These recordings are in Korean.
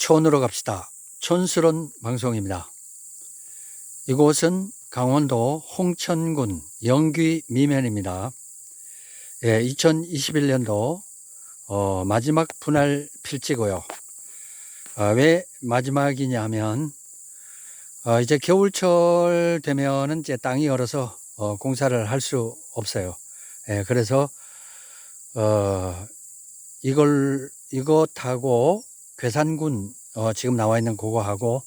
촌으로 갑시다. 촌스러운 방송입니다. 이곳은 강원도 홍천군 영귀 미면입니다. 2021년도 마지막 분할 필지고요. 왜 마지막이냐 하면 이제 겨울철 되면은 이제 땅이 얼어서 공사를 할 수 없어요. 그래서 이것하고 괴산군 지금 나와 있는 그거하고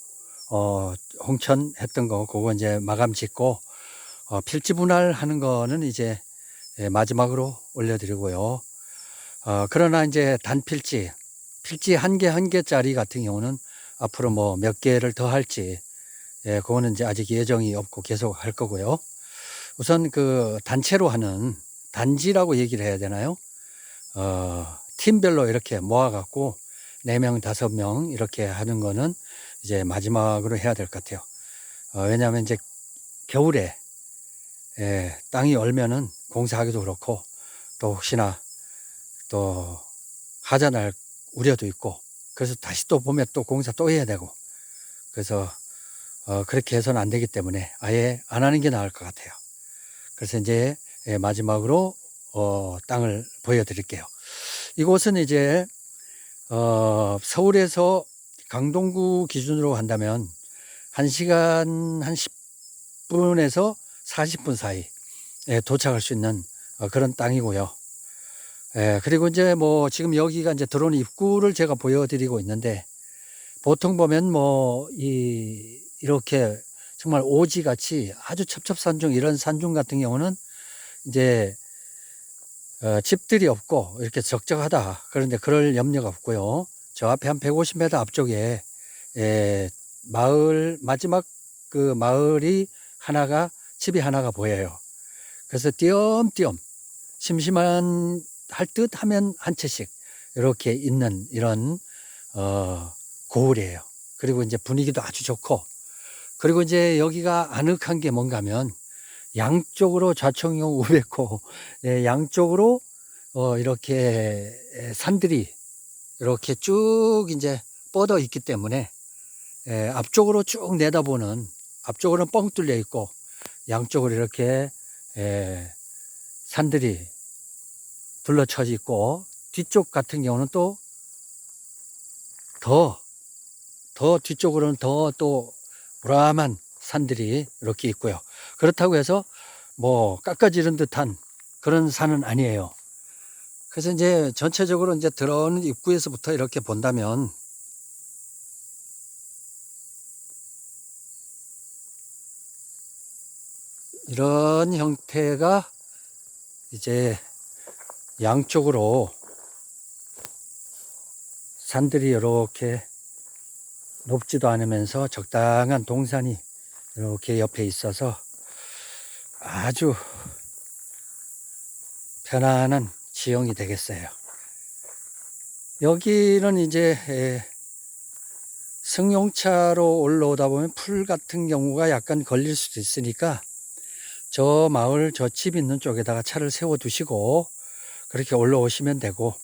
홍천 했던 거 그거 이제 마감 짓고 필지 분할하는 거는 이제 마지막으로 올려드리고요. 그러나 이제 단필지 한 개짜리 같은 경우는 앞으로 뭐 몇 개를 더 할지 그거는 이제 아직 예정이 없고 계속 할 거고요. 우선 그 단체로 하는 단지라고 얘기를 해야 되나요? 팀별로 이렇게 모아갖고 4명, 5명 이렇게 하는 거는 이제 마지막으로 해야 될 것 같아요. 왜냐하면 이제 겨울에 땅이 얼면은 공사하기도 그렇고 또 혹시나 또 하자 날 우려도 있고 그래서 다시 또 보면 또 공사 또 해야 되고 그래서 그렇게 해서는 안 되기 때문에 아예 안 하는 게 나을 것 같아요. 그래서 이제 마지막으로 땅을 보여드릴게요. 이곳은 이제 서울에서 강동구 기준으로 한다면 1시간 한 10분에서 40분 사이에 도착할 수 있는 그런 땅이고요. 그리고 이제 뭐 지금 여기가 이제 들어오는 입구를 제가 보여드리고 있는데 보통 보면 뭐 이렇게 정말 오지같이 아주 첩첩산중 이런 산중 같은 경우는 이제 집들이 없고 이렇게 적적하다. 그런데 그럴 염려가 없고요. 저 앞에 한 150m 앞쪽에 마을 마지막 그 마을이 집이 하나가 보여요. 그래서 띄엄띄엄 심심한 할 듯 하면 한 채씩 이렇게 있는 이런 고을이에요. 그리고 이제 분위기도 아주 좋고 그리고 이제 여기가 아늑한 게 뭔가 하면 양쪽으로 좌청용 우백호 양쪽으로 이렇게 산들이 이렇게 쭉 이제 뻗어 있기 때문에 앞쪽으로 쭉 내다보는 앞쪽으로는 뻥 뚫려 있고 양쪽으로 이렇게 산들이 둘러쳐 있고 뒤쪽 같은 경우는 또 더 뒤쪽으로는 더 또 우람한 산들이 이렇게 있고요. 그렇다고 해서 뭐 깎아지른 듯한 그런 산은 아니에요. 그래서 이제 전체적으로 이제 들어오는 입구에서부터 이렇게 본다면 이런 형태가 이제 양쪽으로 산들이 이렇게 높지도 않으면서 적당한 동산이 이렇게 옆에 있어서 아주 편안한 지형이 되겠어요. 여기는 이제 승용차로 올라오다 보면 풀 같은 경우가 약간 걸릴 수도 있으니까 저 마을 저 집 있는 쪽에다가 차를 세워 두시고 그렇게 올라오시면 되고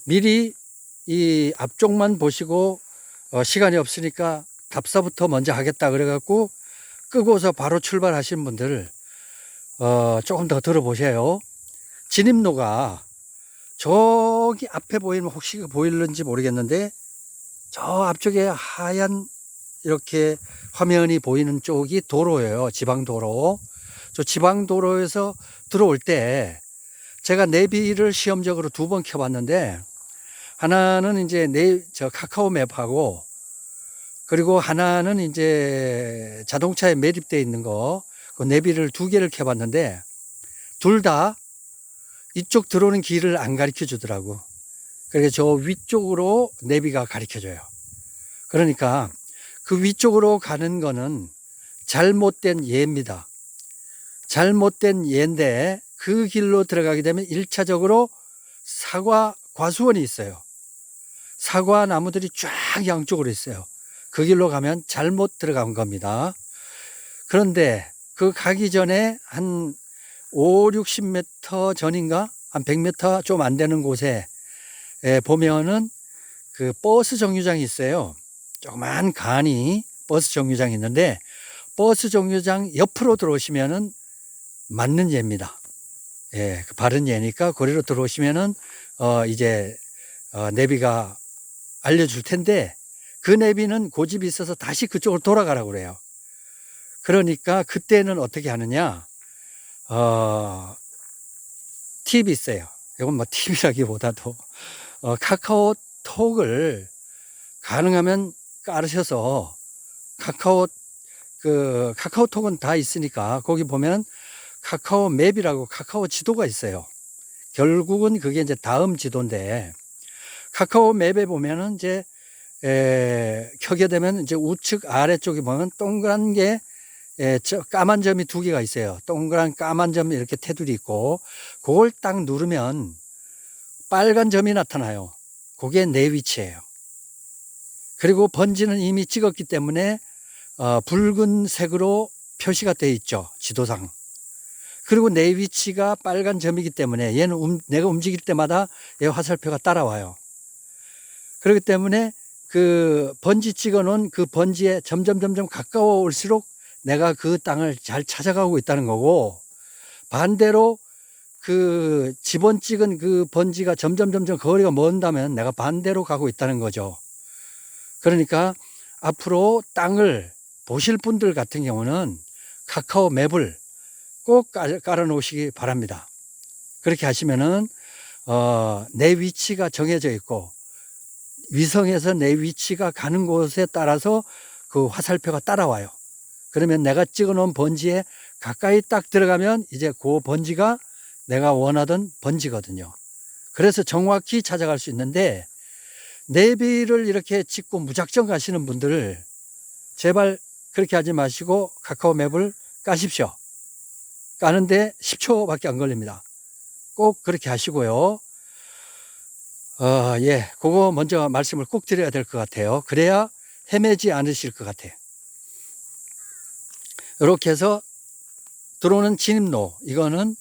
미리 이 앞쪽만 보시고 시간이 없으니까 답사부터 먼저 하겠다 그래갖고 끄고서 바로 출발하신 분들 조금 더 들어보세요. 진입로가 저기 앞에 보이면 혹시 보이는지 모르겠는데 저 앞쪽에 하얀 이렇게 화면이 보이는 쪽이 도로예요. 지방도로. 저 지방도로에서 들어올 때 제가 내비를 시험적으로 2번 켜봤는데 하나는 이제 저 카카오 맵하고 그리고 하나는 이제 자동차에 매립되어 있는 거 그 내비를 2개를 켜봤는데 둘 다 이쪽 들어오는 길을 안 가르쳐 주더라고. 그러니까 저 위쪽으로 내비가 가르쳐 줘요. 그러니까 그 위쪽으로 가는 거는 잘못된 예입니다. 잘못된 예인데 그 길로 들어가게 되면 1차적으로 사과 과수원이 있어요. 사과 나무들이 쫙 양쪽으로 있어요. 그 길로 가면 잘못 들어간 겁니다. 그런데 그 가기 전에 한 5, 60m 전인가? 한 100m 좀 안 되는 곳에 보면은 그 버스 정류장이 있어요. 조그만 간이 버스 정류장이 있는데, 버스 정류장 옆으로 들어오시면은 맞는 예입니다. 예, 그 바른 예니까 거리로 들어오시면은 이제 내비가 알려줄 텐데, 그 내비는 고집이 있어서 다시 그쪽으로 돌아가라고 그래요. 그러니까 그때는 어떻게 하느냐, 팁이 있어요. 이건 뭐 팁이라기보다도 카카오톡을 가능하면 깔으셔서, 카카오톡은 다 있으니까 거기 보면 카카오 맵이라고 카카오 지도가 있어요. 결국은 그게 이제 다음 지도인데, 카카오 맵에 보면은 이제 켜게 되면 이제 우측 아래쪽에 보면 동그란 게 까만 점이 두 개가 있어요. 동그란 까만 점이 이렇게 테두리 있고, 그걸 딱 누르면 빨간 점이 나타나요. 그게 내 위치예요. 그리고 번지는 이미 찍었기 때문에 붉은색으로 표시가 되어 있죠, 지도상. 그리고 내 위치가 빨간 점이기 때문에 얘는 내가 움직일 때마다 얘 화살표가 따라와요. 그렇기 때문에 그 번지 찍어 놓은 그 번지에 점점 가까워올수록 내가 그 땅을 잘 찾아가고 있다는 거고, 반대로 그 지번 찍은 그 번지가 점점 거리가 먼다면 내가 반대로 가고 있다는 거죠. 그러니까 앞으로 땅을 보실 분들 같은 경우는 카카오 맵을 꼭 깔아 놓으시기 바랍니다. 그렇게 하시면은 내 위치가 정해져 있고, 위성에서 내 위치가 가는 곳에 따라서 그 화살표가 따라와요. 그러면 내가 찍어 놓은 번지에 가까이 딱 들어가면 이제 그 번지가 내가 원하던 번지거든요. 그래서 정확히 찾아갈 수 있는데, 내비를 이렇게 찍고 무작정 가시는 분들 제발 그렇게 하지 마시고 카카오 맵을 까십시오. 까는데 10초밖에 안 걸립니다. 꼭 그렇게 하시고요. 예, 그거 먼저 말씀을 꼭 드려야 될 것 같아요. 그래야 헤매지 않으실 것 같아요. 이렇게 해서 들어오는 진입로, 이거는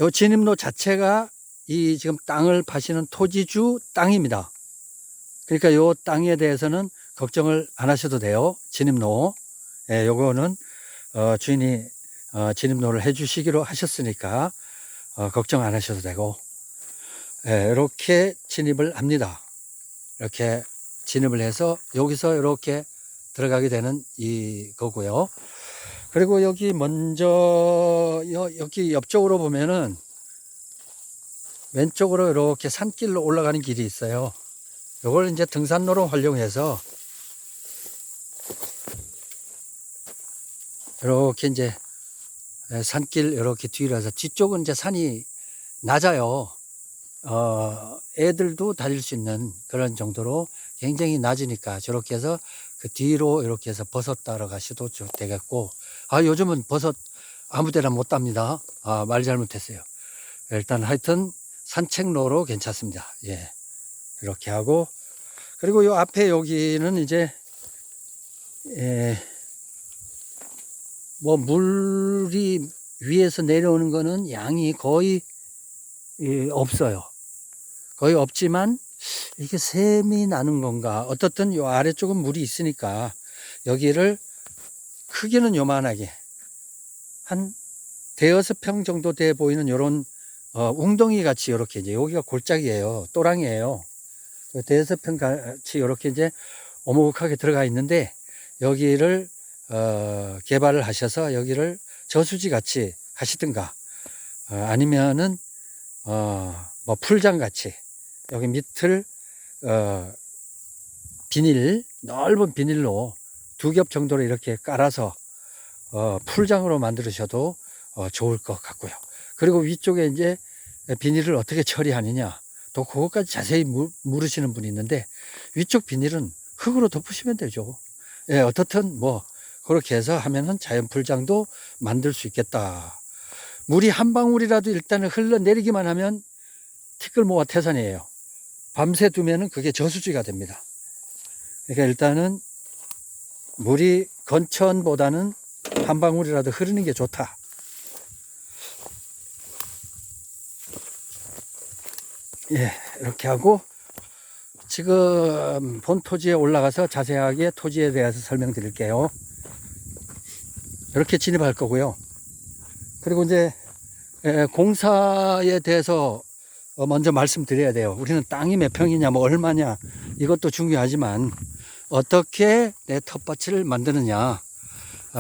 이 진입로 자체가 이 지금 땅을 파시는 토지주 땅입니다. 그러니까 이 땅에 대해서는 걱정을 안 하셔도 돼요. 진입로. 예, 요거는 주인이 진입로를 해 주시기로 하셨으니까 걱정 안 하셔도 되고, 예, 이렇게 진입을 합니다. 이렇게 진입을 해서 여기서 이렇게 들어가게 되는 이거고요. 그리고 여기 먼저 여기 옆쪽으로 보면은 왼쪽으로 이렇게 산길로 올라가는 길이 있어요. 이걸 이제 등산로로 활용해서 이렇게 이제 산길 이렇게 뒤라서, 뒤쪽은 이제 산이 낮아요. 애들도 다닐 수 있는 그런 정도로 굉장히 낮으니까 저렇게 해서 그 뒤로 이렇게 해서 버섯 따러 가셔도 되겠고, 요즘은 버섯 아무 데나 못 답니다. 말 잘못했어요. 일단 하여튼 산책로로 괜찮습니다. 예. 이렇게 하고, 그리고 요 앞에 여기는 이제 뭐 물이 위에서 내려오는 거는 양이 거의 없어요. 거의 없지만 이게 샘이 나는 건가, 어떻든 요 아래쪽은 물이 있으니까 여기를 크기는 요만하게 한 대여섯 평 정도 돼 보이는 요런 웅덩이 같이 이렇게, 이제 여기가 골짜기예요. 또랑이에요. 대여섯 평 같이 이렇게 이제 오목하게 들어가 있는데, 여기를 개발을 하셔서 여기를 저수지 같이 하시든가, 아니면은 뭐 풀장 같이 여기 밑을 넓은 비닐로 두 겹 정도로 이렇게 깔아서 풀장으로 만드셔도 좋을 것 같고요. 그리고 위쪽에 이제 비닐을 어떻게 처리하느냐, 또 그것까지 자세히 물으시는 분이 있는데, 위쪽 비닐은 흙으로 덮으시면 되죠. 예, 어떻든 뭐 그렇게 해서 하면은 자연 풀장도 만들 수 있겠다. 물이 한 방울이라도 일단은 흘러내리기만 하면 티끌모아 태산이에요. 밤새 두면은 그게 저수지가 됩니다. 그러니까 일단은 물이 건천보다는 한 방울이라도 흐르는 게 좋다. 예, 이렇게 하고 지금 본 토지에 올라가서 자세하게 토지에 대해서 설명드릴게요. 이렇게 진입할 거고요. 그리고 이제 공사에 대해서 먼저 말씀드려야 돼요. 우리는 땅이 몇 평이냐 뭐 얼마냐 이것도 중요하지만 어떻게 내 텃밭을 만드느냐,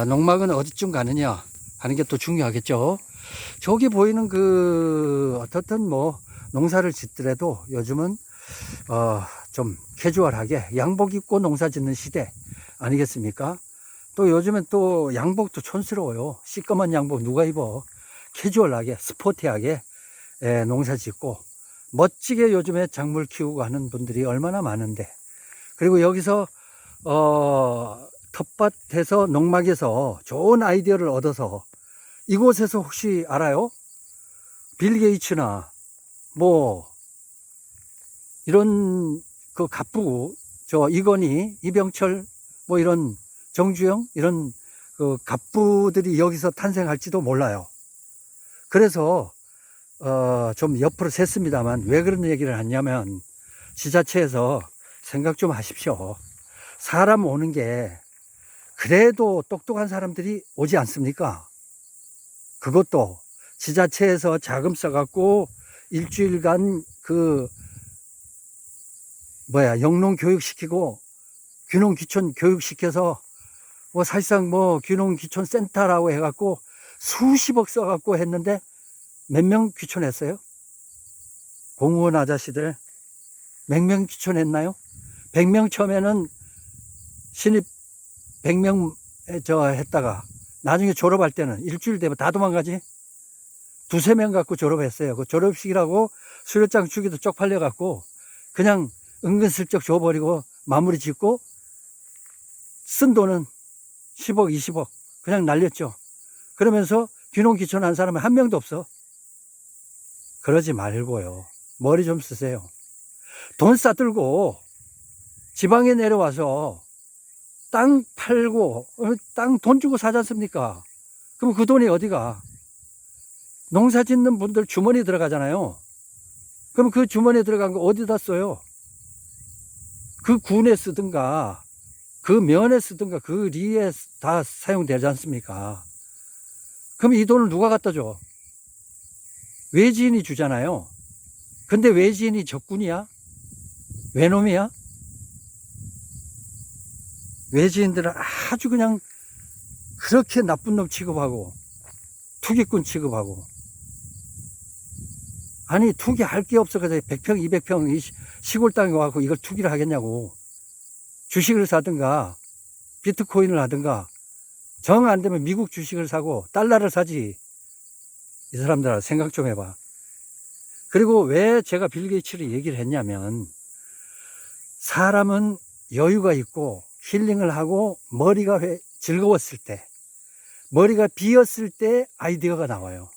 농막은 어디쯤 가느냐 하는 게 또 중요하겠죠. 저기 보이는 그 어떻든 뭐 농사를 짓더라도 요즘은 좀 캐주얼하게 양복 입고 농사 짓는 시대 아니겠습니까? 또 요즘엔 또 양복도 촌스러워요. 시꺼먼 양복 누가 입어? 캐주얼하게 스포티하게 농사 짓고 멋지게 요즘에 작물 키우고 하는 분들이 얼마나 많은데, 그리고 여기서 텃밭에서 농막에서 좋은 아이디어를 얻어서 이곳에서 혹시 알아요? 빌 게이츠나 뭐 이런 그 갑부 저 이건희 이병철 뭐 이런 정주영 이런 그 갑부들이 여기서 탄생할지도 몰라요. 그래서 좀 옆으로 샜습니다만 왜 그런 얘기를 하냐면 지자체에서 생각 좀 하십시오. 사람 오는 게 그래도 똑똑한 사람들이 오지 않습니까? 그것도 지자체에서 자금 써갖고 일주일간 그 영농 교육시키고 귀농 귀촌 교육시켜서 뭐 사실상 뭐 귀농 귀촌 센터라고 해갖고 수십억 써갖고 했는데 몇 명 귀촌했어요? 공무원 아저씨들 몇 명 귀촌했나요? 100명 처음에는 신입 100명 했다가 나중에 졸업할 때는 일주일 되면 다 도망가지. 두세 명 갖고 졸업했어요. 그 졸업식이라고 수료장 주기도 쪽팔려 갖고 그냥 은근슬쩍 줘버리고 마무리 짓고 쓴 돈은 10억 20억 그냥 날렸죠. 그러면서 귀농 귀촌한 사람은 한 명도 없어. 그러지 말고요. 머리 좀 쓰세요. 돈 싸들고 지방에 내려와서 땅 팔고 땅 돈 주고 사지 않습니까? 그럼 그 돈이 어디가? 농사 짓는 분들 주머니 들어가잖아요. 그럼 그 주머니에 들어간 거 어디다 써요? 그 군에 쓰든가 그 면에 쓰든가 그 리에 다 사용되지 않습니까? 그럼 이 돈을 누가 갖다 줘? 외지인이 주잖아요. 근데 외지인이 적군이야? 외놈이야? 외지인들은 아주 그냥 그렇게 나쁜 놈 취급하고 투기꾼 취급하고, 아니 투기할 게 없어서 100평 200평 시골 땅에 와서 이걸 투기를 하겠냐고. 주식을 사든가 비트코인을 하든가 정 안 되면 미국 주식을 사고 달러를 사지. 이 사람들아 생각 좀 해봐. 그리고 왜 제가 빌 게이츠를 얘기를 했냐면 사람은 여유가 있고 힐링을 하고 머리가 즐거웠을 때, 머리가 비었을 때 아이디어가 나와요.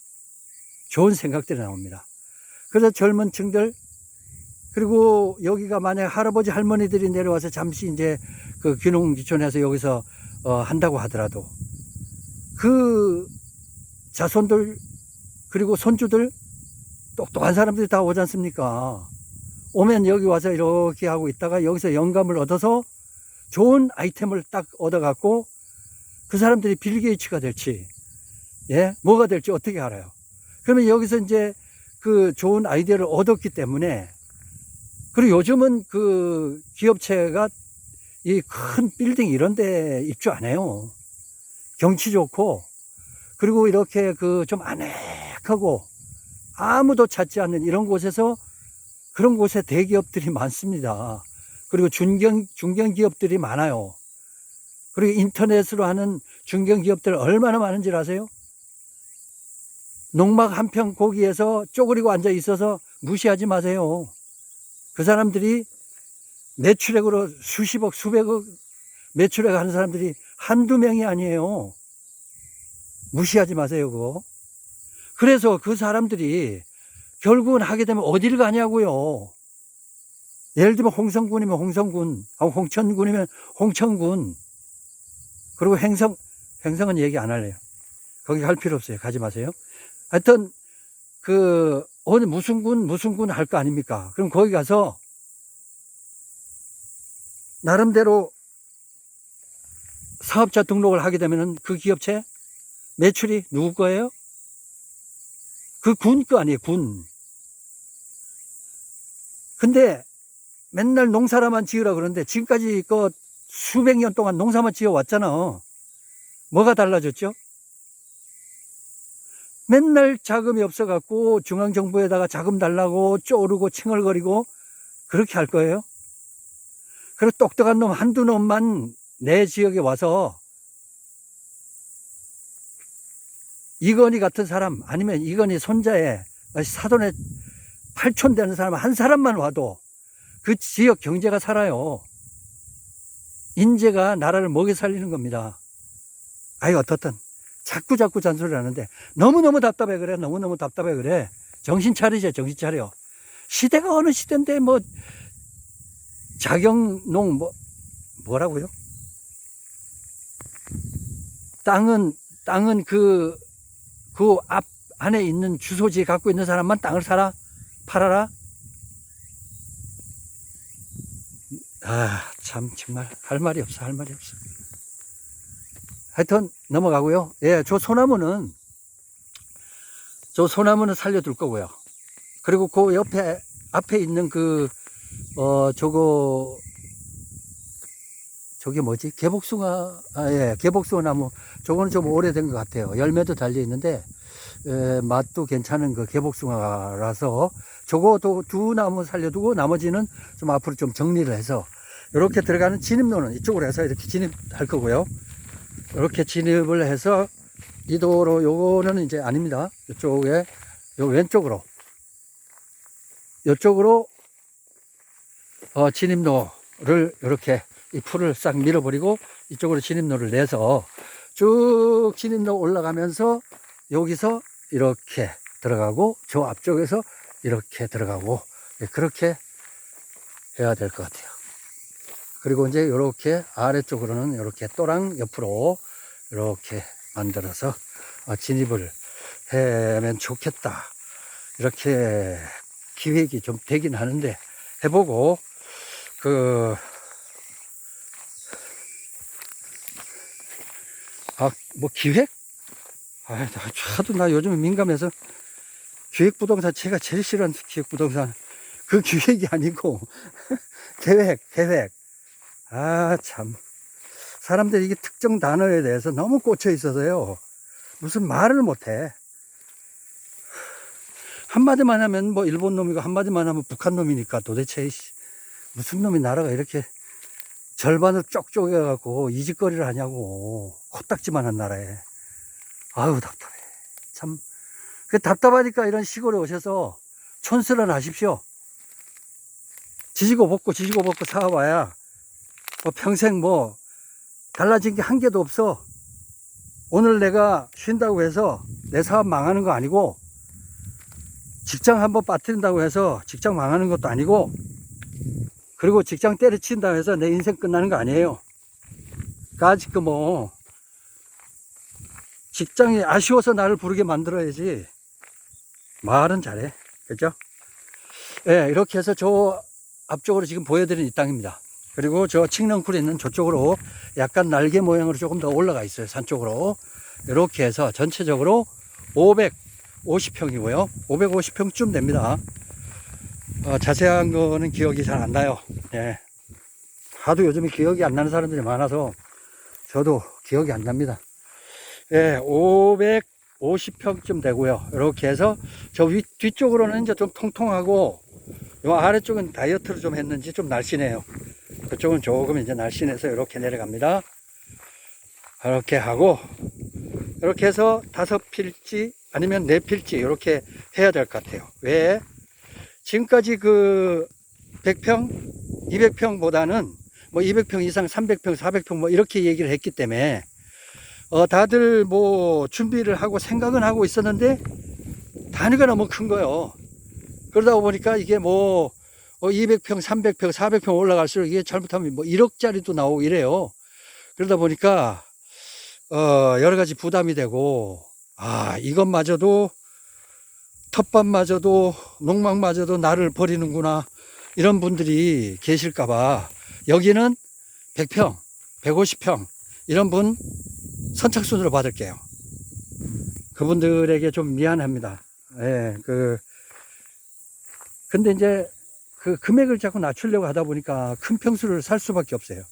좋은 생각들이 나옵니다. 그래서 젊은 층들, 그리고 여기가 만약 할아버지 할머니들이 내려와서 잠시 이제 그 귀농 귀촌해서 여기서 한다고 하더라도 그 자손들 그리고 손주들 똑똑한 사람들이 다 오지 않습니까? 오면 여기 와서 이렇게 하고 있다가 여기서 영감을 얻어서 좋은 아이템을 딱 얻어갖고 그 사람들이 빌 게이츠가 될지, 뭐가 될지 어떻게 알아요? 그러면 여기서 이제 그 좋은 아이디어를 얻었기 때문에, 그리고 요즘은 그 기업체가 이 큰 빌딩 이런 데 입주 안 해요. 경치 좋고, 그리고 이렇게 그 좀 아늑하고 아무도 찾지 않는 이런 곳에서 그런 곳에 대기업들이 많습니다. 그리고 중견 기업들이 많아요. 그리고 인터넷으로 하는 중견 기업들 얼마나 많은지 아세요? 농막 한 평 고기에서 쪼그리고 앉아 있어서 무시하지 마세요. 그 사람들이 매출액으로 수십억, 수백억 매출액 하는 사람들이 한두 명이 아니에요. 무시하지 마세요, 그거. 그래서 그 사람들이 결국은 하게 되면 어디를 가냐고요. 예를 들면 홍성군이면 홍성군, 홍천군이면 홍천군. 그리고 행성은 얘기 안 할래요. 거기 갈 필요 없어요. 가지 마세요. 하여튼 그 어느 무슨 군 할 거 아닙니까? 그럼 거기 가서 나름대로 사업자 등록을 하게 되면은 그 기업체 매출이 누구 거예요? 그 군 거 아니에요, 군. 근데 맨날 농사라만 지으라 그러는데 지금까지 그 수백 년 동안 농사만 지어 왔잖아. 뭐가 달라졌죠? 맨날 자금이 없어갖고 중앙정부에다가 자금 달라고 쪼르고 칭얼거리고 그렇게 할 거예요? 그리고 똑똑한 놈 한두 놈만 내 지역에 와서 이건희 같은 사람 아니면 이건희 손자의 사돈의 팔촌 되는 사람 한 사람만 와도 그 지역 경제가 살아요. 인재가 나라를 먹여 살리는 겁니다. 아유, 어떻든 자꾸 잔소리를 하는데 너무너무 답답해 그래. 너무너무 답답해 그래. 정신 차리자, 정신 차려. 시대가 어느 시대인데 뭐 자경농 뭐라고요? 땅은 그 앞 안에 있는 주소지 갖고 있는 사람만 땅을 팔아라. 아, 참 정말 할 말이 없어. 하여튼 넘어가고요. 예, 저 소나무는 살려둘 거고요. 그리고 그 앞에 있는 저게 뭐지? 개복숭아, 예, 개복숭아 나무. 저거는 좀 오래된 것 같아요. 열매도 달려 있는데, 맛도 괜찮은 그 개복숭아라서, 저거도 두 나무 살려두고, 나머지는 좀 앞으로 좀 정리를 해서, 이렇게 들어가는 진입로는 이쪽으로 해서 이렇게 진입할 거고요. 이렇게 진입을 해서, 이 도로, 요거는 이제 아닙니다. 이쪽에, 요 왼쪽으로, 이쪽으로, 진입로를 이렇게 이 풀을 싹 밀어버리고 이쪽으로 진입로를 내서 쭉 진입로 올라가면서 여기서 이렇게 들어가고 저 앞쪽에서 이렇게 들어가고 그렇게 해야 될 것 같아요. 그리고 이제 이렇게 아래쪽으로는 이렇게 또랑 옆으로 이렇게 만들어서 진입을 하면 좋겠다. 이렇게 기획이 좀 되긴 하는데 해보고 뭐 기획? 하도 나 요즘에 민감해서 기획부동산 제가 제일 싫어하는 기획부동산 그 기획이 아니고 계획. 참 사람들이 이게 특정 단어에 대해서 너무 꽂혀 있어서요. 무슨 말을 못해. 한마디만 하면 뭐 일본 놈이고 한마디만 하면 북한 놈이니까 도대체 무슨 놈이 나라가 이렇게 절반을 쪽 쪼개갖고 이짓거리를 하냐고. 코딱지만한 나라에. 아유, 답답해. 참. 답답하니까 이런 시골에 오셔서 촌스런 하십시오. 지지고 볶고 사와봐야 평생 달라진 게 한 개도 없어. 오늘 내가 쉰다고 해서 내 사업 망하는 거 아니고, 직장 한번 빠뜨린다고 해서 직장 망하는 것도 아니고, 그리고 직장 때려친다고 해서 내 인생 끝나는 거 아니에요. 아직 직장이 아쉬워서 나를 부르게 만들어야지. 말은 잘해. 그죠? 예, 이렇게 해서 저 앞쪽으로 지금 보여드린 이 땅입니다. 그리고 저 칡렁쿨에 있는 저쪽으로 약간 날개 모양으로 조금 더 올라가 있어요. 산 쪽으로. 이렇게 해서 전체적으로 550평이고요. 550평쯤 됩니다. 자세한 거는 기억이 잘 안 나요. 예. 하도 요즘에 기억이 안 나는 사람들이 많아서 저도 기억이 안 납니다. 예, 550평쯤 되고요. 이렇게 해서 저 뒤쪽으로는 이제 좀 통통하고, 요 아래쪽은 다이어트를 좀 했는지 좀 날씬해요. 그쪽은 조금 이제 날씬해서 이렇게 내려갑니다. 이렇게 하고, 이렇게 해서 5필지 아니면 4필지 이렇게 해야 될 것 같아요. 왜? 지금까지 100평, 200평보다는 200평 이상 300평, 400평 이렇게 얘기를 했기 때문에 다들 준비를 하고 생각은 하고 있었는데 단위가 너무 큰 거예요. 그러다 보니까 이게 200평, 300평, 400평 올라갈수록 이게 잘못하면 1억짜리도 나오고 이래요. 그러다 보니까 여러 가지 부담이 되고, 이것마저도 텃밭마저도 농막마저도 나를 버리는구나, 이런 분들이 계실까봐 여기는 100평, 150평 이런 분 선착순으로 받을게요. 그분들에게 좀 미안합니다. 예, 근데 이제 그 금액을 자꾸 낮추려고 하다 보니까 큰 평수를 살 수밖에 없어요.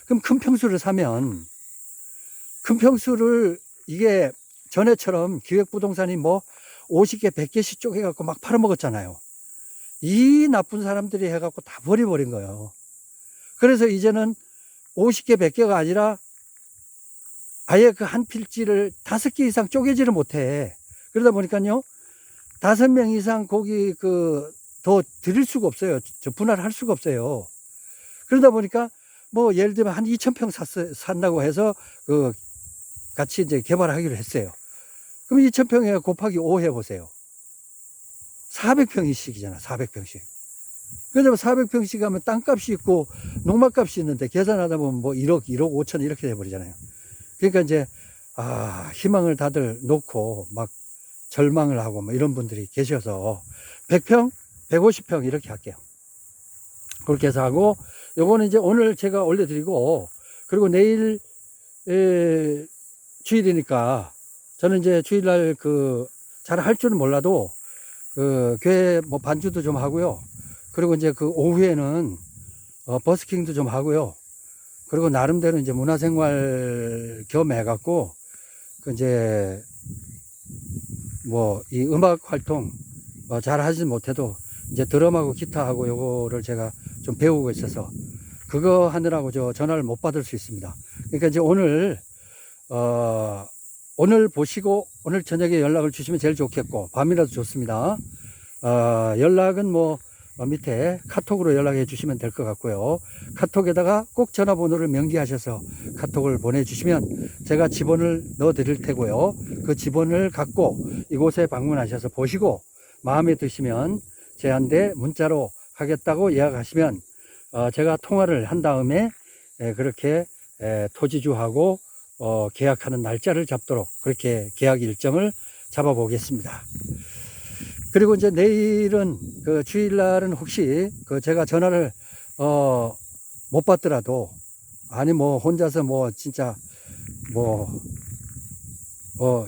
그럼 큰 평수를 사면, 큰 평수를 이게 전에처럼 기획부동산이 뭐 50개, 100개씩 쪼개갖고 막 팔아먹었잖아요. 이 나쁜 사람들이 해갖고 다 버려버린 거예요. 그래서 이제는 50개, 100개가 아니라 아예 그 한 필지를 5개 이상 쪼개지를 못해. 그러다 보니까요, 5명 이상 거기 더 드릴 수가 없어요. 분할할 수가 없어요. 그러다 보니까 뭐 예를 들면 한 2,000평 산다고 해서 같이 이제 개발하기로 했어요. 그럼 2,000평에 곱하기 5 해보세요. 400평씩이잖아, 400평씩. 그러면 400평씩 하면 땅값이 있고 농막값이 있는데 계산하다 보면 뭐 1억, 1억 5천 이렇게 돼버리잖아요. 그러니까 이제, 희망을 다들 놓고 막 절망을 하고 뭐 이런 분들이 계셔서 100평, 150평 이렇게 할게요. 그렇게 해서 하고, 요거는 이제 오늘 제가 올려드리고, 그리고 내일, 주일이니까 저는 이제 주일날 잘 할 줄은 몰라도 교회 뭐 반주도 좀 하고요. 그리고 이제 오후에는 버스킹도 좀 하고요. 그리고 나름대로 이제 문화생활 겸 해갖고 이제 뭐 이 음악 활동 잘 하진 못해도 이제 드럼하고 기타하고 요거를 제가 좀 배우고 있어서 그거 하느라고 전화를 못 받을 수 있습니다. 그러니까 이제 오늘 보시고 오늘 저녁에 연락을 주시면 제일 좋겠고, 밤이라도 좋습니다. 연락은 뭐 밑에 카톡으로 연락해 주시면 될 것 같고요. 카톡에다가 꼭 전화번호를 명기하셔서 카톡을 보내주시면 제가 지번을 넣어 드릴 테고요. 그 지번을 갖고 이곳에 방문하셔서 보시고 마음에 드시면 저한테 문자로 하겠다고 예약하시면 제가 통화를 한 다음에 그렇게 토지주하고 계약하는 날짜를 잡도록 그렇게 계약 일정을 잡아 보겠습니다. 그리고 이제 내일은 주일날은 혹시 제가 전화를 못 받더라도, 아니 뭐 혼자서 뭐 진짜 뭐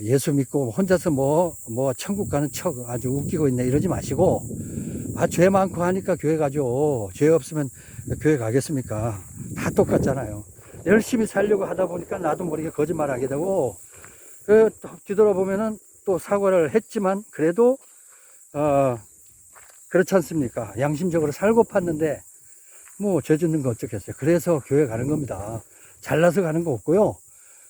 예수 믿고 혼자서 뭐 천국 가는 척 아주 웃기고 있네 이러지 마시고, 죄 많고 하니까 교회 가죠. 죄 없으면 교회 가겠습니까? 다 똑같잖아요. 열심히 살려고 하다 보니까 나도 모르게 거짓말 하게 되고, 뒤돌아보면은 또 사과를 했지만 그래도 그렇지 않습니까? 양심적으로 살고 팠는데 뭐 죄 짓는 거 어쩌겠어요. 그래서 교회 가는 겁니다. 잘나서 가는 거 없고요.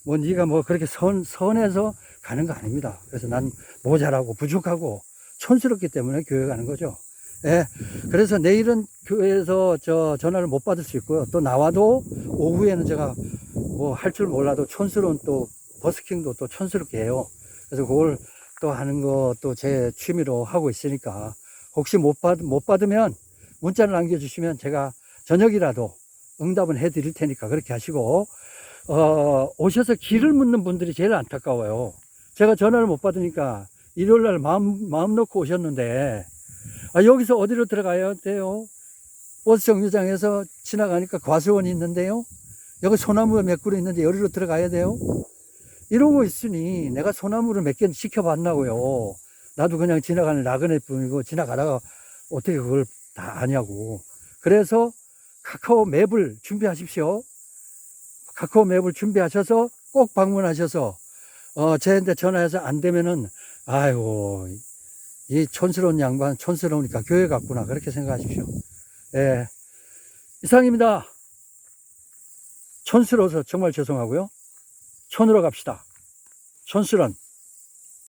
뭐 네가 뭐 그렇게 선해서 가는 거 아닙니다. 그래서 난 모자라고 부족하고 촌스럽기 때문에 교회 가는 거죠. 예. 그래서 내일은 교회에서 전화를 못 받을 수 있고요. 또 나와도 오후에는 제가 뭐 할 줄 몰라도 촌스러운 또 버스킹도 또 촌스럽게 해요. 그래서 그걸 또 하는 것도 제 취미로 하고 있으니까 혹시 못 받으면 문자를 남겨주시면 제가 저녁이라도 응답은 해드릴 테니까 그렇게 하시고, 오셔서 길을 묻는 분들이 제일 안타까워요. 제가 전화를 못 받으니까 일요일날 마음 놓고 오셨는데, 여기서 어디로 들어가야 돼요? 버스 정류장에서 지나가니까 과수원이 있는데요. 여기 소나무가 몇 그루 있는데 여기로 들어가야 돼요? 이러고 있으니 내가 소나무를 몇 개 시켜봤나고요. 나도 그냥 지나가는 나그네 뿐이고 지나가다가 어떻게 그걸 다 아냐고. 그래서 카카오 맵을 준비하십시오. 카카오 맵을 준비하셔서 꼭 방문하셔서 저한테 전화해서 안 되면은 아이고 이 촌스러운 양반 촌스러우니까 교회 갔구나 그렇게 생각하십시오. 예, 이상입니다. 촌스러워서 정말 죄송하고요. 촌으로 갑시다. 촌스런